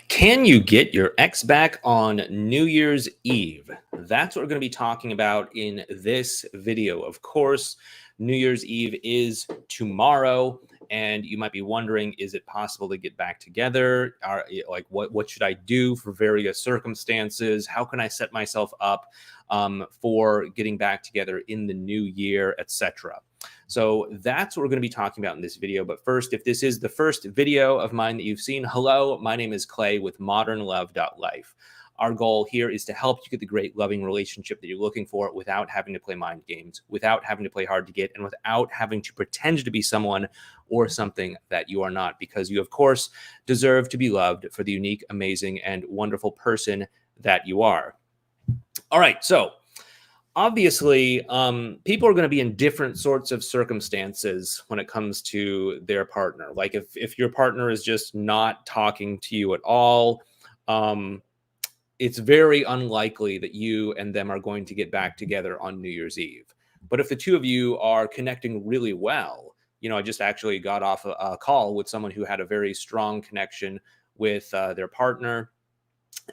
Can you get your ex back on New Year's Eve? That's what we're going to be talking about in this video. Of course, New Year's Eve is tomorrow, and you might be wondering, is it possible to get back together? What should I do for various circumstances? How can I set myself up for getting back together in the new year, etc.? So that's what we're going to be talking about in this video. But first, if this is the first video of mine that you've seen, hello, my name is Clay with modernlove.life. Our goal here is to help you get the great loving relationship that you're looking for without having to play mind games, without having to play hard to get, and without having to pretend to be someone or something that you are not, because you, of course, deserve to be loved for the unique, amazing, and wonderful person that you are. All right, so obviously, people are going to be in different sorts of circumstances when it comes to their partner. Like if your partner is just not talking to you at all, it's very unlikely that you and them are going to get back together on New Year's Eve. But if the two of you are connecting really well, I just actually got off a call with someone who had a very strong connection with their partner,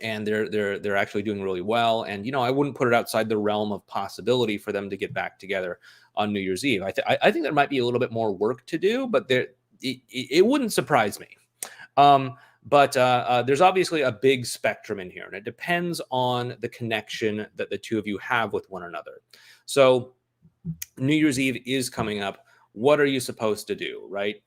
and they're actually doing really well. And I wouldn't put it outside the realm of possibility for them to get back together on New Year's Eve. I think there might be a little bit more work to do, but it wouldn't surprise me. But there's obviously a big spectrum in here, and it depends on the connection that the two of you have with one another. So New Year's Eve is coming up. What are you supposed to do, right?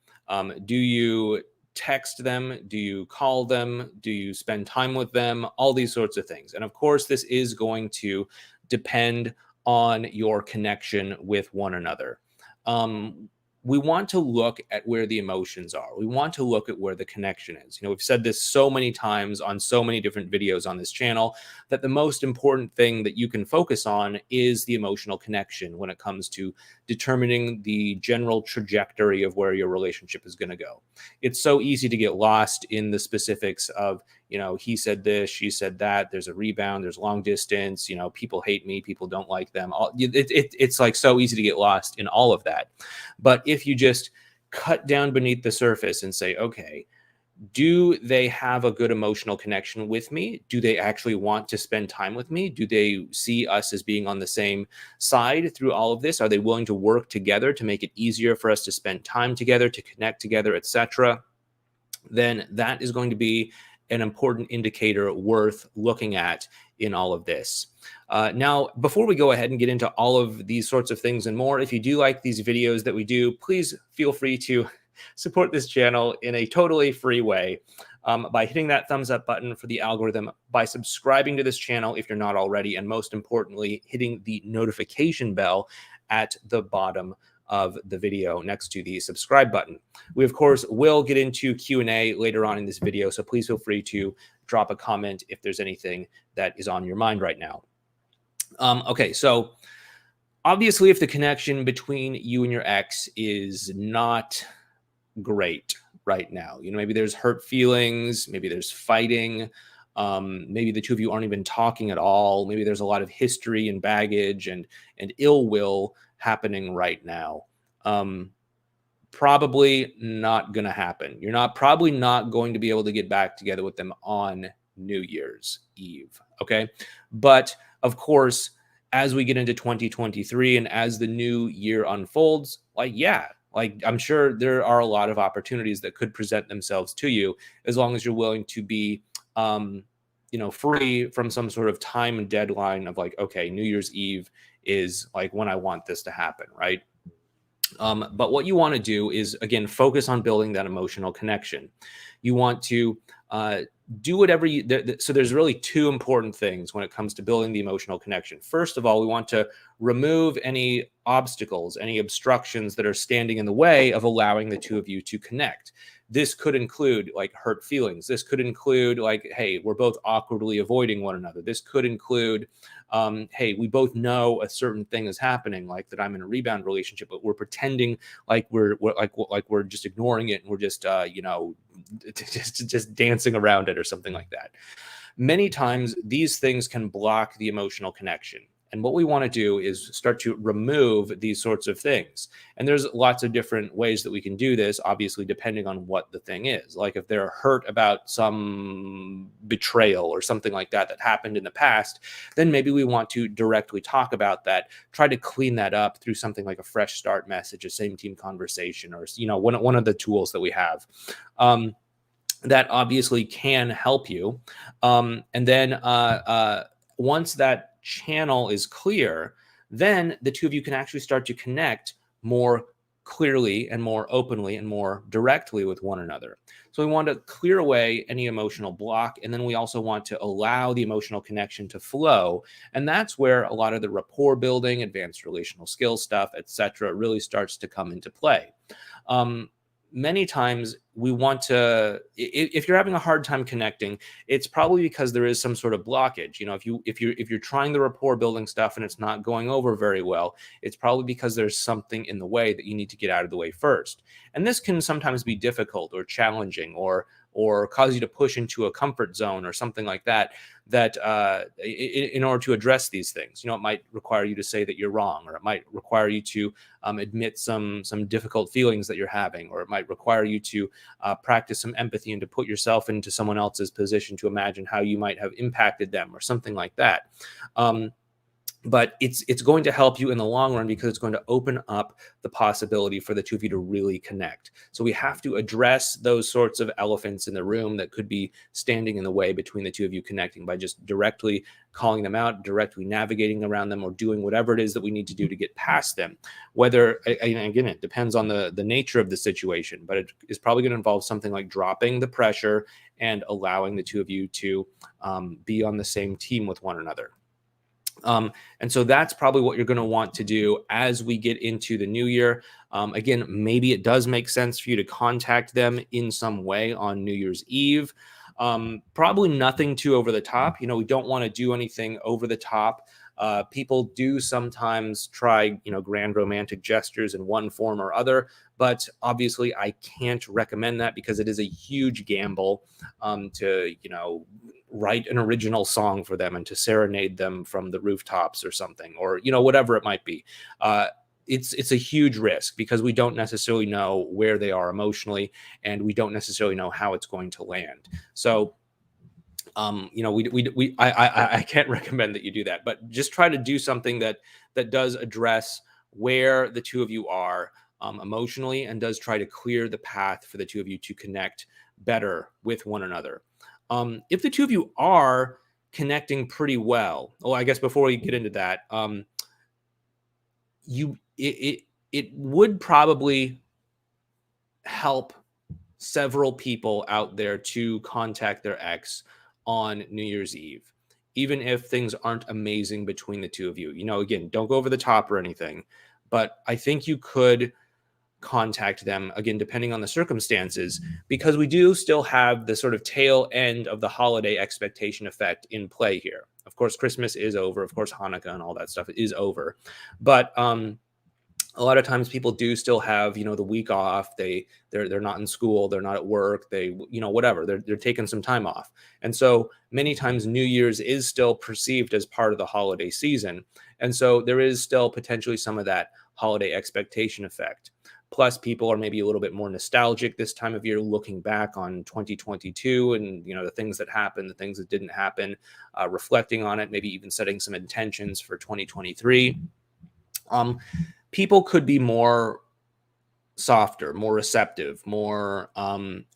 Do you text them? Do you call them? Do you spend time with them? All these sorts of things. And of course, this is going to depend on your connection with one another. We want to look at where the emotions are. We want to look at where the connection is. We've said this so many times on so many different videos on this channel, that the most important thing that you can focus on is the emotional connection when it comes to determining the general trajectory of where your relationship is going to go. It's so easy to get lost in the specifics of, he said this, she said that, there's a rebound, there's long distance, people hate me, people don't like them. It's like so easy to get lost in all of that. But if you just cut down beneath the surface and say, okay, do they have a good emotional connection with me? Do they actually want to spend time with me? Do they see us as being on the same side through all of this? Are they willing to work together to make it easier for us to spend time together, to connect together, etc.? Then that is going to be an important indicator worth looking at in all of this. Now, before we go ahead and get into all of these sorts of things and more, if you do like these videos that we do, please feel free to support this channel in a totally free way by hitting that thumbs up button for the algorithm, by subscribing to this channel if you're not already, and most importantly, hitting the notification bell at the bottom of the video next to the subscribe button. We, of course, will get into Q&A later on in this video, so please feel free to drop a comment if there's anything that is on your mind right now. Okay, so obviously if the connection between you and your ex is not great right now, maybe there's hurt feelings, maybe there's fighting, maybe the two of you aren't even talking at all, maybe there's a lot of history and baggage and ill will happening right now. Probably not going to happen. You're probably not going to be able to get back together with them on New Year's Eve. Okay. But of course, as we get into 2023 and as the new year unfolds, I'm sure there are a lot of opportunities that could present themselves to you, as long as you're willing to be, free from some sort of time and deadline of okay, New Year's Eve is when I want this to happen, right? But what you want to do is, again, focus on building that emotional connection. You want to do whatever so there's really two important things when it comes to building the emotional connection. First of all, we want to remove any obstacles, any obstructions that are standing in the way of allowing the two of you to connect. This could include hurt feelings. This could include hey, we're both awkwardly avoiding one another. This could include, hey, we both know a certain thing is happening, that I'm in a rebound relationship, but we're pretending we're just ignoring it, and we're just just dancing around it or something like that. Many times these things can block the emotional connection. And what we want to do is start to remove these sorts of things. And there's lots of different ways that we can do this, obviously, depending on what the thing is. Like if they're hurt about some betrayal or something like that that happened in the past, then maybe we want to directly talk about that, try to clean that up through something like a fresh start message, a same team conversation, or one of the tools that we have. That obviously can help you. And then once that channel is clear, then the two of you can actually start to connect more clearly and more openly and more directly with one another. So we want to clear away any emotional block, and then we also want to allow the emotional connection to flow. And that's where a lot of the rapport building, advanced relational skills stuff, etc., really starts to come into play. Many times we want to, if you're having a hard time connecting, it's probably because there is some sort of blockage. If you're trying the rapport building stuff and it's not going over very well, it's probably because there's something in the way that you need to get out of the way first. And this can sometimes be difficult or challenging, or cause you to push into a comfort zone or something like that, in order to address these things. It might require you to say that you're wrong, or it might require you to admit some difficult feelings that you're having, or it might require you to practice some empathy and to put yourself into someone else's position to imagine how you might have impacted them or something like that. But it's going to help you in the long run, because it's going to open up the possibility for the two of you to really connect. So we have to address those sorts of elephants in the room that could be standing in the way between the two of you connecting, by just directly calling them out, directly navigating around them, or doing whatever it is that we need to do to get past them. Whether, again, it depends on the nature of the situation, but it is probably going to involve something like dropping the pressure and allowing the two of you to be on the same team with one another. And so that's probably what you're going to want to do as we get into the new year. Again, maybe it does make sense for you to contact them in some way on New Year's Eve. Probably nothing too over the top. We don't want to do anything over the top. People do sometimes try, grand romantic gestures in one form or other, but obviously I can't recommend that, because it is a huge gamble to, write an original song for them and to serenade them from the rooftops or something, or, whatever it might be. It's a huge risk, because we don't necessarily know where they are emotionally, and we don't necessarily know how it's going to land. So I can't recommend that you do that, but just try to do something that does address where the two of you are emotionally, and does try to clear the path for the two of you to connect better with one another. If the two of you are connecting pretty well, I guess before we get into that, it would probably help several people out there to contact their ex on New Year's Eve, even if things aren't amazing between the two of you. Again, don't go over the top or anything, but I think you could contact them, again, depending on the circumstances, because we do still have the sort of tail end of the holiday expectation effect in play here. Of course, Christmas is over. Of course, Hanukkah and all that stuff is over. But a lot of times people do still have, the week off. They're not in school. They're not at work. They, whatever. They're taking some time off. And so many times New Year's is still perceived as part of the holiday season. And so there is still potentially some of that holiday expectation effect. Plus, people are maybe a little bit more nostalgic this time of year, looking back on 2022 and, the things that happened, the things that didn't happen, reflecting on it, maybe even setting some intentions for 2023. People could be more softer, more receptive, more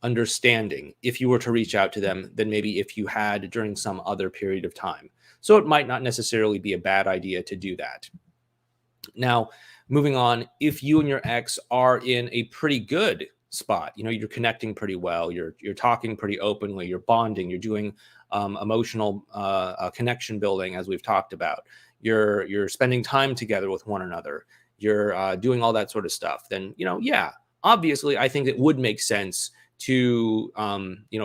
understanding if you were to reach out to them than maybe if you had during some other period of time. So it might not necessarily be a bad idea to do that. Now, moving on, if you and your ex are in a pretty good spot, you're connecting pretty well, you're talking pretty openly, you're bonding, you're doing emotional connection building, as we've talked about, you're spending time together with one another, you're doing all that sort of stuff, then, obviously I think it would make sense to,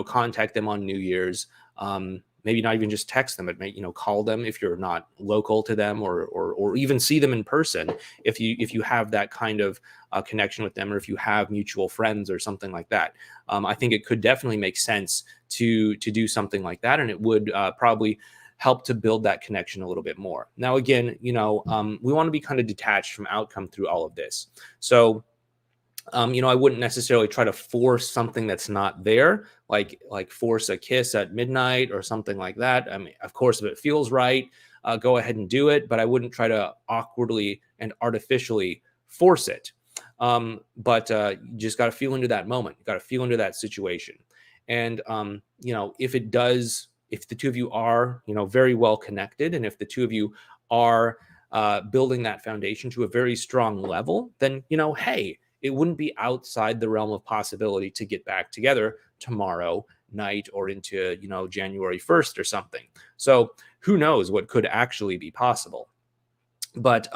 contact them on New Year's. Maybe not even just text them, but call them if you're not local to them, or even see them in person if you have that kind of connection with them, or if you have mutual friends or something like that. I think it could definitely make sense to do something like that, and it would probably help to build that connection a little bit more. Now, again, we want to be kind of detached from outcome through all of this. So, I wouldn't necessarily try to force something that's not there, like force a kiss at midnight or something like that. I mean, of course, if it feels right, go ahead and do it, but I wouldn't try to awkwardly and artificially force it. But you just got to feel into that moment. You got to feel into that situation. And, if the two of you are, very well connected, and if the two of you are building that foundation to a very strong level, then, hey, it wouldn't be outside the realm of possibility to get back together tomorrow night or into, January 1st or something. So who knows what could actually be possible. But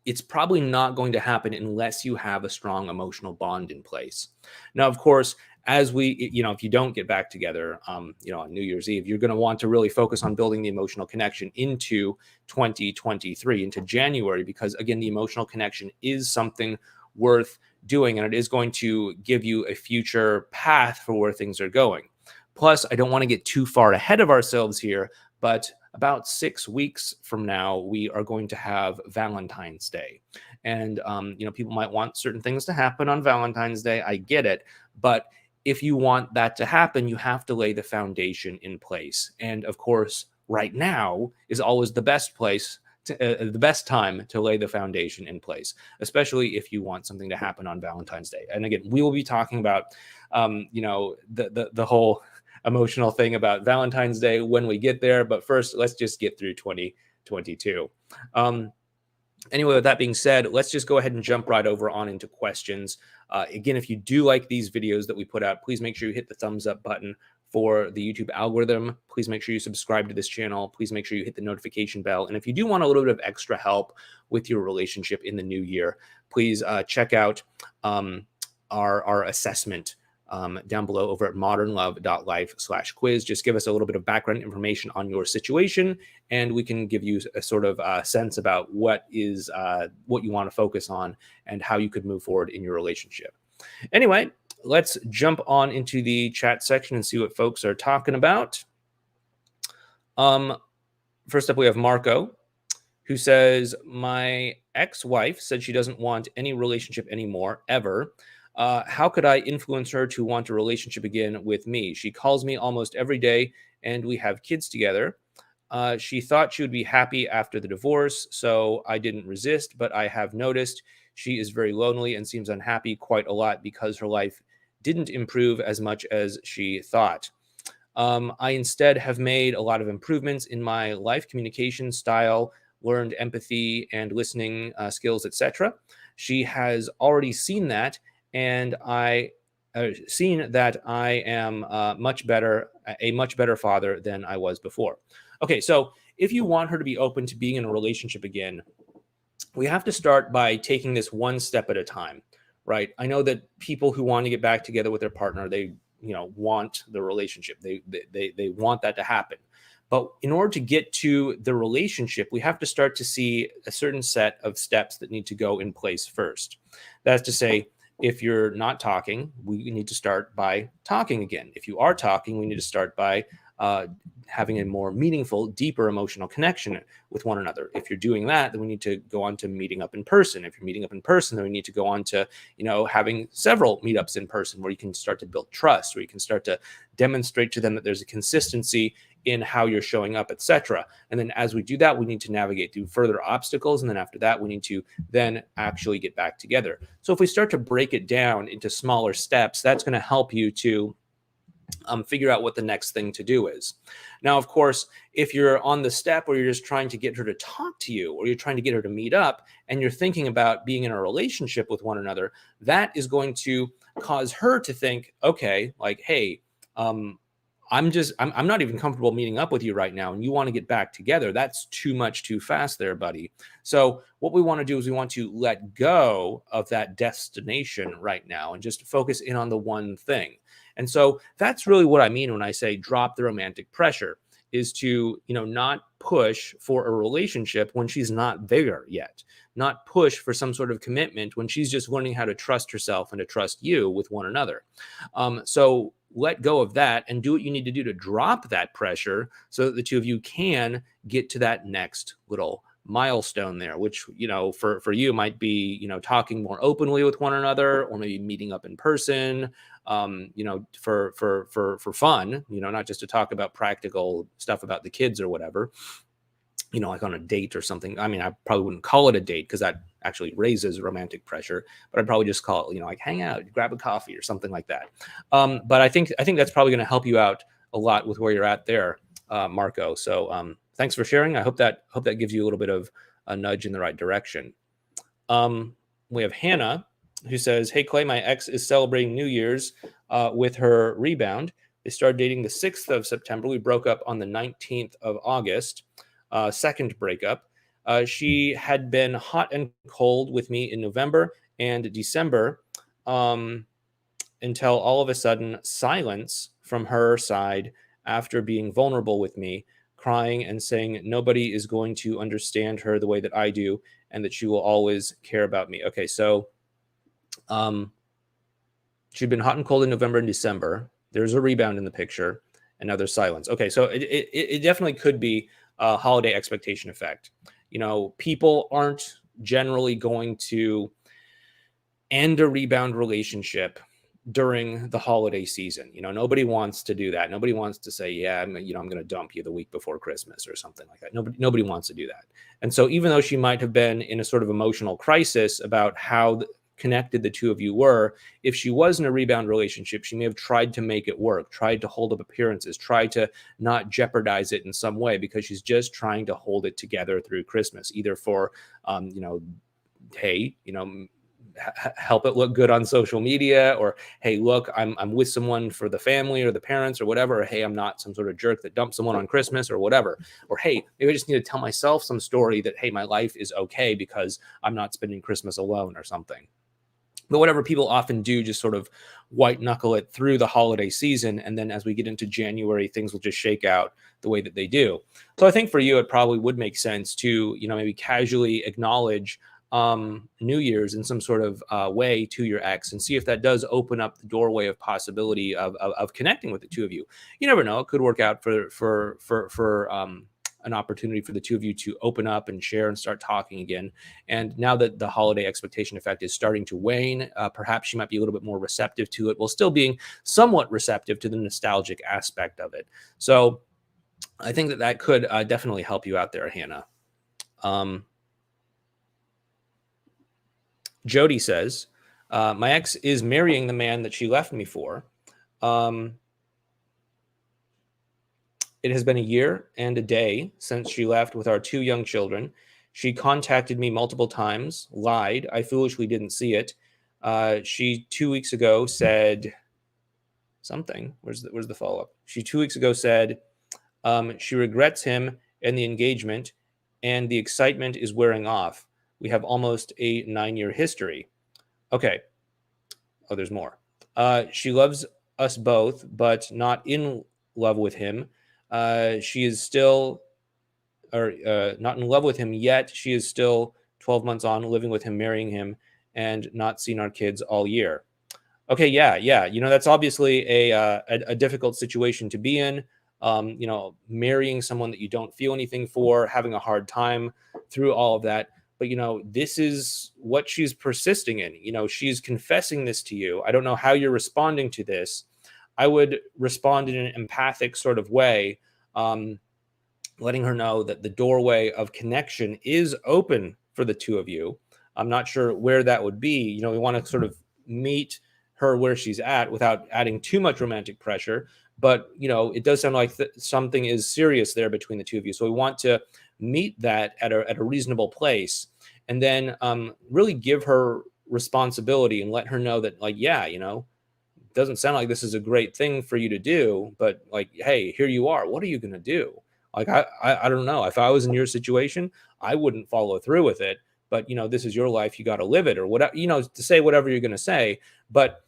it's probably not going to happen unless you have a strong emotional bond in place. Now, of course, as if you don't get back together, on New Year's Eve, you're going to want to really focus on building the emotional connection into 2023, into January, because again, the emotional connection is something worth doing, and it is going to give you a future path for where things are going. Plus, I don't want to get too far ahead of ourselves here, but about 6 weeks from now, we are going to have Valentine's Day. And, people might want certain things to happen on Valentine's Day. I get it. But if you want that to happen, you have to lay the foundation in place. And of course, right now is always the best place, the best time to lay the foundation in place, especially if you want something to happen on Valentine's Day. And again, we will be talking about, the whole emotional thing about Valentine's Day when we get there. But first, let's just get through 2022. Anyway, with that being said, let's just go ahead and jump right over on into questions. Again, if you do like these videos that we put out, please make sure you hit the thumbs up button for the YouTube algorithm. Please make sure you subscribe to this channel. Please make sure you hit the notification bell. And if you do want a little bit of extra help with your relationship in the new year, please check out our assessment down below over at modernlove.life/quiz. Just give us a little bit of background information on your situation, and we can give you a sort of sense about what you want to focus on and how you could move forward in your relationship. Anyway, let's jump on into the chat section and see what folks are talking about. First up, we have Marco, who says, my ex-wife said she doesn't want any relationship anymore, ever. How could I influence her to want a relationship again with me? She calls me almost every day, and we have kids together. She thought she would be happy after the divorce, so I didn't resist, but I have noticed she is very lonely and seems unhappy quite a lot because her life didn't improve as much as she thought. I instead have made a lot of improvements in my life communication style, learned empathy and listening skills, etc. She has already seen that, and I seen that I am a much better father than I was before. Okay, so if you want her to be open to being in a relationship again, we have to start by taking this one step at a time, right? I know that people who want to get back together with their partner, they want the relationship. They want that to happen. But in order to get to the relationship, we have to start to see a certain set of steps that need to go in place first. That's to say, if you're not talking, we need to start by talking again. If you are talking, we need to start by having a more meaningful, deeper emotional connection with one another. If you're doing that, then we need to go on to meeting up in person. If you're meeting up in person, then we need to go on to, having several meetups in person where you can start to build trust, where you can start to demonstrate to them that there's a consistency in how you're showing up, etc. And then as we do that, we need to navigate through further obstacles. And then after that, we need to then actually get back together. So if we start to break it down into smaller steps, that's going to help you to figure out what the next thing to do is. Now, of course, if you're on the step where you're just trying to get her to talk to you, or you're trying to get her to meet up, and you're thinking about being in a relationship with one another, that is going to cause her to think, okay, like, hey, I'm not even comfortable meeting up with you right now, and you want to get back together. That's too much too fast there, buddy. So what we want to do is we want to let go of that destination right now and just focus in on the one thing. And so that's really what I mean when I say drop the romantic pressure, is to, not push for a relationship when she's not there yet, not push for some sort of commitment when she's just learning how to trust herself and to trust you with one another. So let go of that and do what you need to do to drop that pressure so that the two of you can get to that next little milestone there, which, for you might be, talking more openly with one another, or maybe meeting up in person, for fun, not just to talk about practical stuff about the kids or whatever, like on a date or something. I mean, I probably wouldn't call it a date because that actually raises romantic pressure, but I'd probably just call it, like hang out, grab a coffee or something like that. But I think that's probably going to help you out a lot with where you're at there, Marco. So thanks for sharing. I hope that gives you a little bit of a nudge in the right direction. We have Hannah, who says, "Hey Clay, my ex is celebrating New Year's with her rebound. They started dating the 6th of September. We broke up on the 19th of August. Second breakup. She had been hot and cold with me in November and December, until all of a sudden silence from her side after being vulnerable with me, crying and saying nobody is going to understand her the way that I do and that she will always care about me." Okay, so she'd been hot and cold in November and December. There's a rebound in the picture, and now there's silence. Okay, so it definitely could be a holiday expectation effect. People aren't generally going to end a rebound relationship during the holiday season. Nobody wants to do that. Nobody wants to say, yeah, I'm going to dump you the week before Christmas or something like that. Nobody wants to do that. And so even though she might have been in a sort of emotional crisis about how connected the two of you were, if she was in a rebound relationship, she may have tried to make it work, tried to hold up appearances, tried to not jeopardize it in some way, because she's just trying to hold it together through Christmas, either for, hey, help it look good on social media, or hey, look, I'm with someone for the family or the parents or whatever, or hey, I'm not some sort of jerk that dumped someone on Christmas or whatever, or hey, maybe I just need to tell myself some story that, hey, my life is okay because I'm not spending Christmas alone or something. But whatever people often do, just sort of white knuckle it through the holiday season, and then as we get into January, things will just shake out the way that they do. So I think for you, it probably would make sense to, maybe casually acknowledge New Year's in some sort of way to your ex, and see if that does open up the doorway of possibility of connecting with the two of you. You never know; it could work out for an opportunity for the two of you to open up and share and start talking again. And now that the holiday expectation effect is starting to wane, perhaps she might be a little bit more receptive to it, while still being somewhat receptive to the nostalgic aspect of it. So I think that could definitely help you out there, Hannah. Jody says, my ex is marrying the man that she left me for. It has been a year and a day since she left with our 2 young children. She contacted me multiple times, lied. I foolishly didn't see it. She 2 weeks ago said something. Where's the follow-up? She 2 weeks ago said she regrets him and the engagement, and the excitement is wearing off. We have almost a 9-year history. Okay. Oh, there's more. She loves us both, but not in love with him. She is still, or not in love with him yet. She is still 12 months on, living with him, marrying him, and not seeing our kids all year. Okay, yeah. That's obviously a difficult situation to be in. Marrying someone that you don't feel anything for, having a hard time through all of that. But, this is what she's persisting in. She's confessing this to you. I don't know how you're responding to this. I would respond in an empathic sort of way, letting her know that the doorway of connection is open for the two of you. I'm not sure where that would be. We want to sort of meet her where she's at without adding too much romantic pressure. But, it does sound like something is serious there between the two of you. So we want to meet that at a reasonable place, and then really give her responsibility and let her know that, like, yeah, it doesn't sound like this is a great thing for you to do, but like, hey, here you are. What are you going to do? Like, I don't know. If I was in your situation, I wouldn't follow through with it. But, this is your life. You got to live it, or whatever, to say whatever you're going to say. But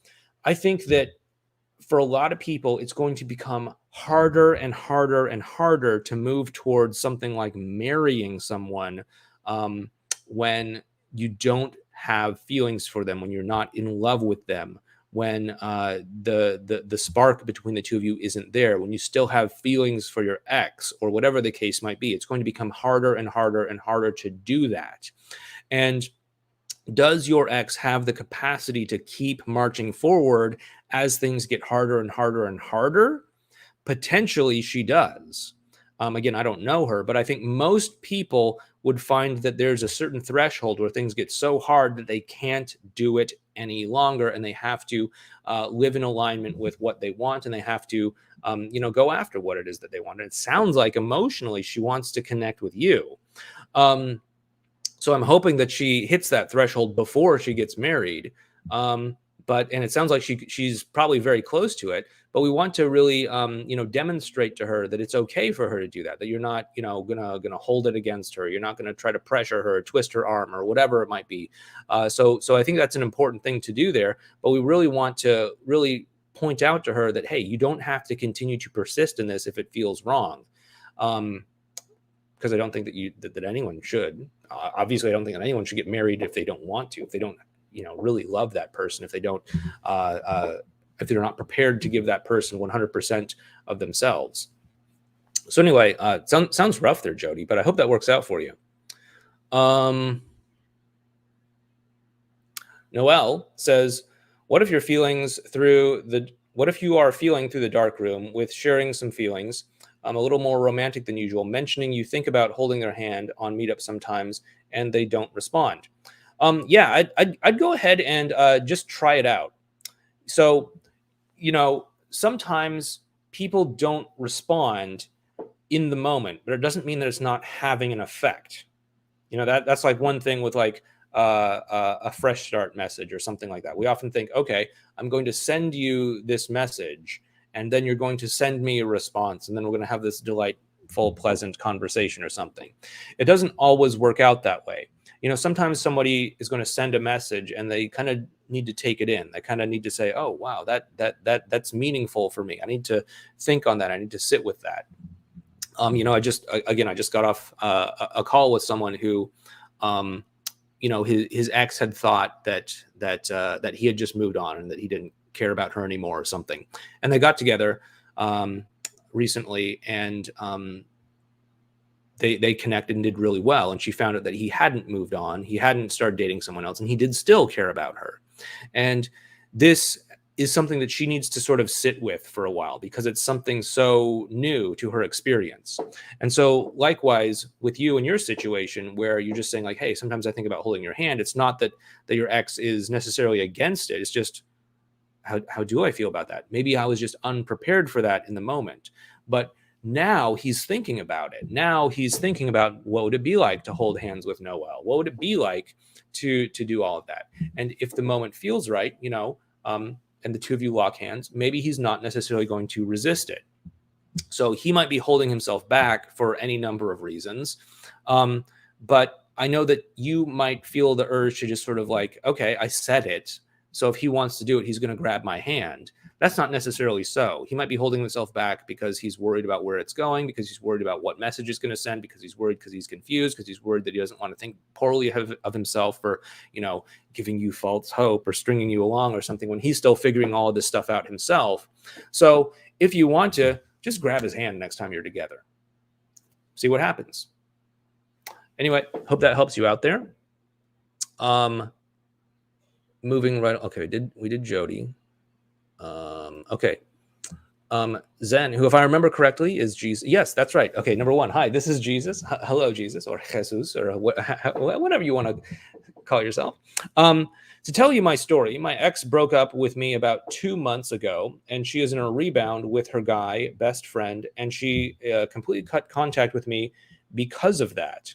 I think that for a lot of people, it's going to become harder and harder and harder to move towards something like marrying someone when you don't have feelings for them, when you're not in love with them, when the spark between the two of you isn't there, when you still have feelings for your ex or whatever the case might be, it's going to become harder and harder and harder to do that. And does your ex have the capacity to keep marching forward as things get harder and harder and harder? Potentially she does. Again, I don't know her, but I think most people would find that there's a certain threshold where things get so hard that they can't do it any longer, and they have to live in alignment with what they want, and they have to, go after what it is that they want. And it sounds like emotionally she wants to connect with you. So I'm hoping that she hits that threshold before she gets married. And it sounds like she's probably very close to it. But we want to really, demonstrate to her that it's okay for her to do that. That you're not, gonna hold it against her. You're not gonna try to pressure her, twist her arm, or whatever it might be. So I think that's an important thing to do there. But we really want to really point out to her that, hey, you don't have to continue to persist in this if it feels wrong. Because I don't think that anyone should. Obviously, I don't think that anyone should get married if they don't want to, if they don't, really love that person, if they don't, if they're not prepared to give that person 100% of themselves. So anyway, sounds rough there, Jody, but I hope that works out for you. Noelle says, what if you are feeling through the dark room with sharing some feelings, a little more romantic than usual, mentioning you think about holding their hand on meetup sometimes and they don't respond? I'd go ahead and just try it out. So, sometimes people don't respond in the moment, but it doesn't mean that it's not having an effect. That's like one thing with like a fresh start message or something like that. We often think, okay, I'm going to send you this message, and then you're going to send me a response, and then we're going to have this delightful, pleasant conversation or something. It doesn't always work out that way. Sometimes somebody is going to send a message and they kind of need to take it in. They kind of need to say, oh, wow, that's meaningful for me. I need to think on that. I need to sit with that. I just got off a call with someone who, his ex had thought that he had just moved on and that he didn't care about her anymore or something. And they got together recently, and they connected and did really well. And she found out that he hadn't moved on. He hadn't started dating someone else, and he did still care about her. And this is something that she needs to sort of sit with for a while, because it's something so new to her experience. And so likewise with you and your situation, where you're just saying like, hey, sometimes I think about holding your hand. It's not that your ex is necessarily against it. It's just, how do I feel about that? Maybe I was just unprepared for that in the moment. But now he's thinking about it. Now he's thinking about, what would it be like to hold hands with Noelle? What would it be like to do all of that? And if the moment feels right, and the two of you lock hands, maybe he's not necessarily going to resist it. So he might be holding himself back for any number of reasons. But I know that you might feel the urge to just sort of like, okay, I said it. So if he wants to do it, he's going to grab my hand. That's not necessarily so. He might be holding himself back because he's worried about where it's going, because he's worried about what message he's going to send, because he's worried, because he's confused, because he's worried that he doesn't want to think poorly of himself for, giving you false hope or stringing you along or something, when he's still figuring all of this stuff out himself. So if you want to, just grab his hand next time you're together. See what happens. Anyway, hope that helps you out there. Moving right. Okay, we did Jody. Okay. Zen, who, if I remember correctly, is Jesus. Yes, that's right. Okay, number one. Hi, this is Jesus. Hello, Jesus, or Jesus, or whatever you want to call yourself. To tell you my story, my ex broke up with me about 2 months ago, and she is in a rebound with her guy best friend, and she completely cut contact with me because of that.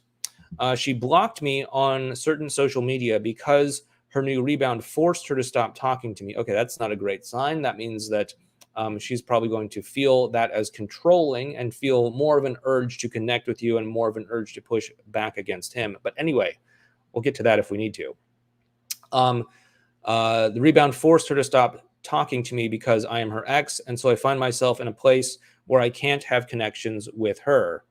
She blocked me on certain social media because her new rebound forced her to stop talking to me. Okay, that's not a great sign. That means that she's probably going to feel that as controlling and feel more of an urge to connect with you and more of an urge to push back against him. But anyway, we'll get to that if we need to. The rebound forced her to stop talking to me because I am her ex, and so I find myself in a place where I can't have connections with her.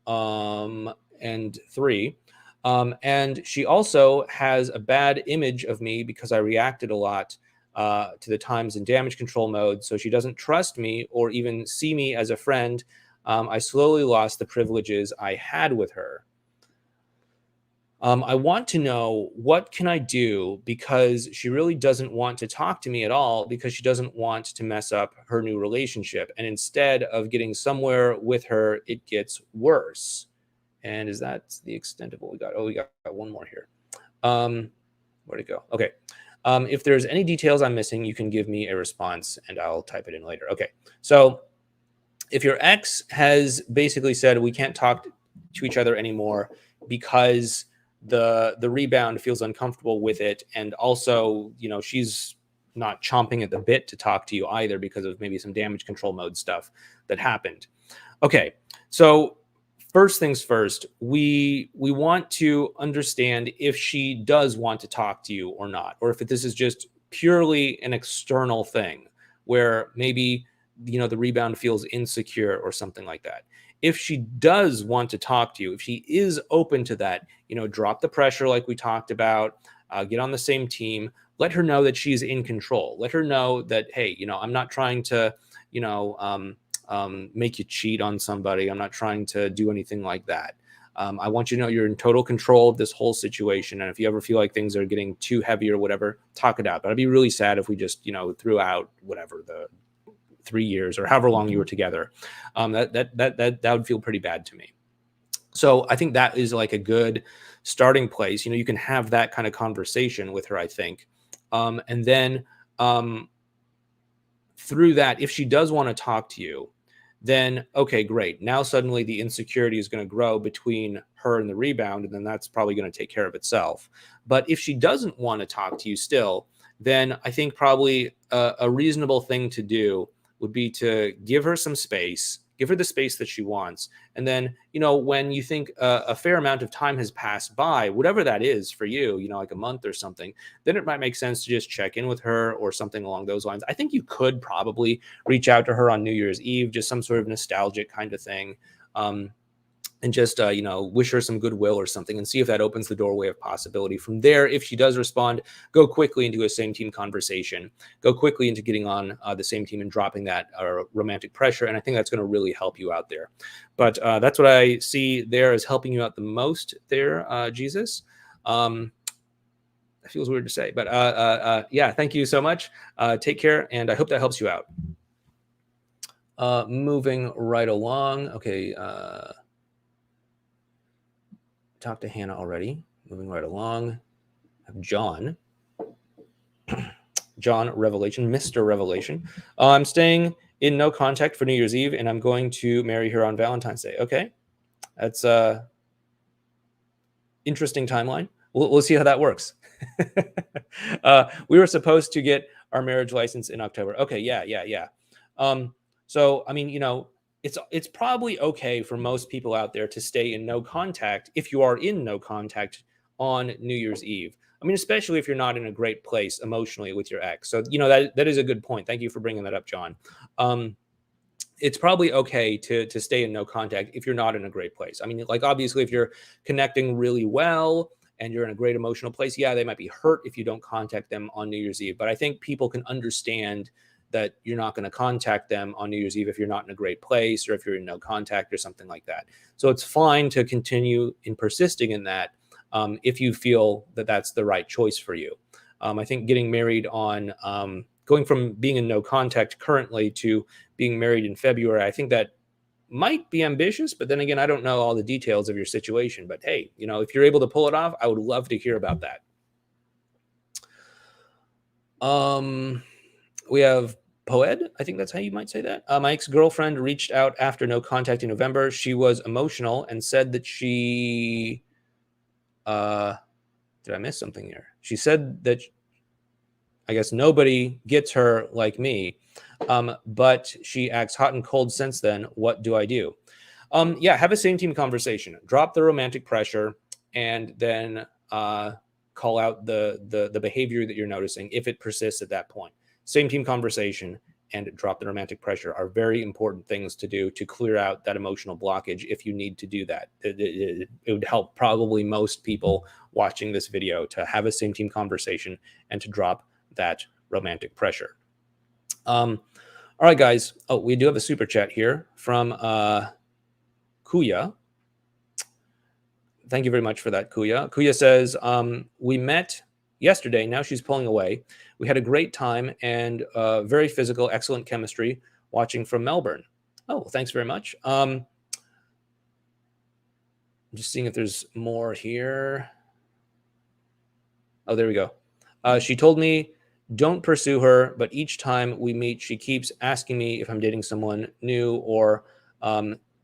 And three. And she also has a bad image of me because I reacted a lot to the times in damage control mode, so she doesn't trust me or even see me as a friend. I slowly lost the privileges I had with her. I want to know, what can I do, because she really doesn't want to talk to me at all, because she doesn't want to mess up her new relationship. And instead of getting somewhere with her, it gets worse. And is that the extent of what we got? Oh, we got one more here. Where'd it go? Okay. If there's any details I'm missing, you can give me a response and I'll type it in later. Okay. So if your ex has basically said we can't talk to each other anymore because the rebound feels uncomfortable with it, and also, you know, she's not chomping at the bit to talk to you either because of maybe some damage control mode stuff that happened. Okay, so first things first, we want to understand if she does want to talk to you or not, or if this is just purely an external thing where maybe, you know, the rebound feels insecure or something like that. If she does want to talk to you, if she is open to that, you know, drop the pressure like we talked about, get on the same team, let her know that she's in control. Let her know that, hey, you know, I'm not trying to, you know, make you cheat on somebody. I'm not trying to do anything like that. I want you to know you're in total control of this whole situation. And if you ever feel like things are getting too heavy or whatever, talk it out. But I'd be really sad if we just, you know, threw out whatever, the 3 years or however long you were together. That would feel pretty bad to me. So I think that is like a good starting place. You know, you can have that kind of conversation with her, I think. And then through that, if she does want to talk to you, then okay, great. Now suddenly the insecurity is going to grow between her and the rebound, and then that's probably going to take care of itself. But if she doesn't want to talk to you still, then I think probably a reasonable thing to do would be to give her some space, give her the space that she wants. And then, you know, when you think a fair amount of time has passed by, whatever that is for you, you know, like a month or something, then it might make sense to just check in with her or something along those lines. I think you could probably reach out to her on New Year's Eve, just some sort of nostalgic kind of thing. And just, you know, wish her some goodwill or something and see if that opens the doorway of possibility. From there, if she does respond, go quickly into a same team conversation, go quickly into getting on the same team and dropping that romantic pressure. And I think that's going to really help you out there. But that's what I see there as helping you out the most there, Jesus. That feels weird to say, but yeah, thank you so much. Take care, and I hope that helps you out. Moving right along. Okay. Talked to Hannah already. Moving right along. I have John. John Revelation, Mr. Revelation. I'm staying in no contact for New Year's Eve, and I'm going to marry her on Valentine's Day. Okay. That's a interesting timeline. We'll see how that works. We were supposed to get our marriage license in October. Okay. Yeah. So, I mean, you know, it's probably okay for most people out there to stay in no contact if you are in no contact on New Year's Eve. I mean, especially if you're not in a great place emotionally with your ex. So, you know, that is a good point. Thank you for bringing that up, John. It's probably okay to stay in no contact if you're not in a great place. I mean, like, obviously, if you're connecting really well and you're in a great emotional place, yeah, they might be hurt if you don't contact them on New Year's Eve. But I think people can understand that you're not going to contact them on New Year's Eve if you're not in a great place or if you're in no contact or something like that. So it's fine to continue in persisting in that if you feel that that's the right choice for you. I think getting married on going from being in no contact currently to being married in February, I think that might be ambitious, but then again, I don't know all the details of your situation. But hey, you know, if you're able to pull it off, I would love to hear about that. We have Poed, I think that's how you might say that. My ex-girlfriend reached out after no contact in November. She was emotional and said that she did I miss something here? She said that I guess nobody gets her like me, but she acts hot and cold since then. What do I do? Yeah, have a same team conversation. Drop the romantic pressure, and then call out the behavior that you're noticing if it persists at that point. Same team conversation and drop the romantic pressure are very important things to do to clear out that emotional blockage if you need to do that. It would help probably most people watching this video to have a same team conversation and to drop that romantic pressure. All right, guys. Oh, we do have a super chat here from Kuya. Thank you very much for that, Kuya. Kuya says, we met yesterday. Now she's pulling away. We had a great time and very physical, excellent chemistry watching from Melbourne. Oh, well, thanks very much. I'm just seeing if there's more here. Oh, there we go. She told me, don't pursue her, but each time we meet, she keeps asking me if I'm dating someone new or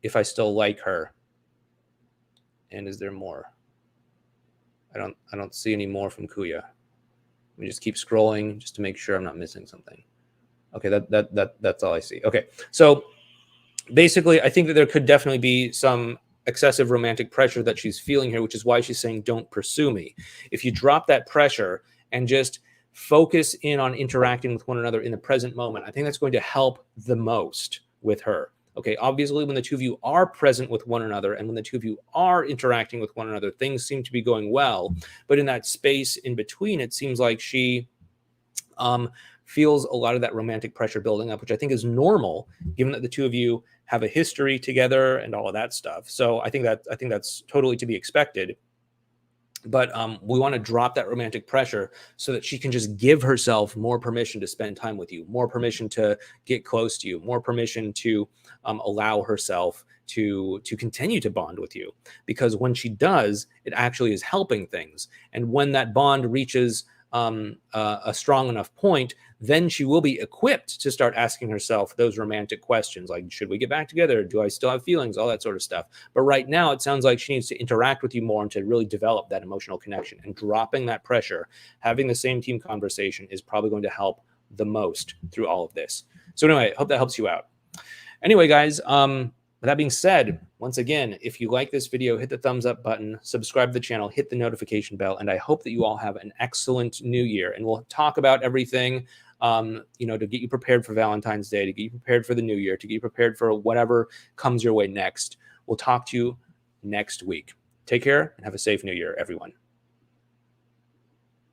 if I still like her. And is there more? I don't see any more from Kuya. Let me just keep scrolling just to make sure I'm not missing something. Okay, that's all I see. Okay, so basically, I think that there could definitely be some excessive romantic pressure that she's feeling here, which is why she's saying, don't pursue me. If you drop that pressure and just focus in on interacting with one another in the present moment, I think that's going to help the most with her. Okay, obviously, when the two of you are present with one another and when the two of you are interacting with one another, things seem to be going well. But in that space in between, it seems like she feels a lot of that romantic pressure building up, which I think is normal, given that the two of you have a history together and all of that stuff. So I think that's totally to be expected. But we want to drop that romantic pressure so that she can just give herself more permission to spend time with you, more permission to get close to you, more permission to allow herself to continue to bond with you. Because when she does, it actually is helping things. And when that bond reaches a strong enough point, then she will be equipped to start asking herself those romantic questions like, should we get back together? Do I still have feelings? All that sort of stuff. But right now, it sounds like she needs to interact with you more and to really develop that emotional connection. And dropping that pressure, having the same team conversation is probably going to help the most through all of this. So anyway, I hope that helps you out. Anyway, guys, with that being said, once again, if you like this video, hit the thumbs up button, subscribe to the channel, hit the notification bell, and I hope that you all have an excellent new year. And we'll talk about everything, to get you prepared for Valentine's Day, to get you prepared for the new year, to get you prepared for whatever comes your way next. We'll talk to you next week. Take care and have a safe new year, everyone.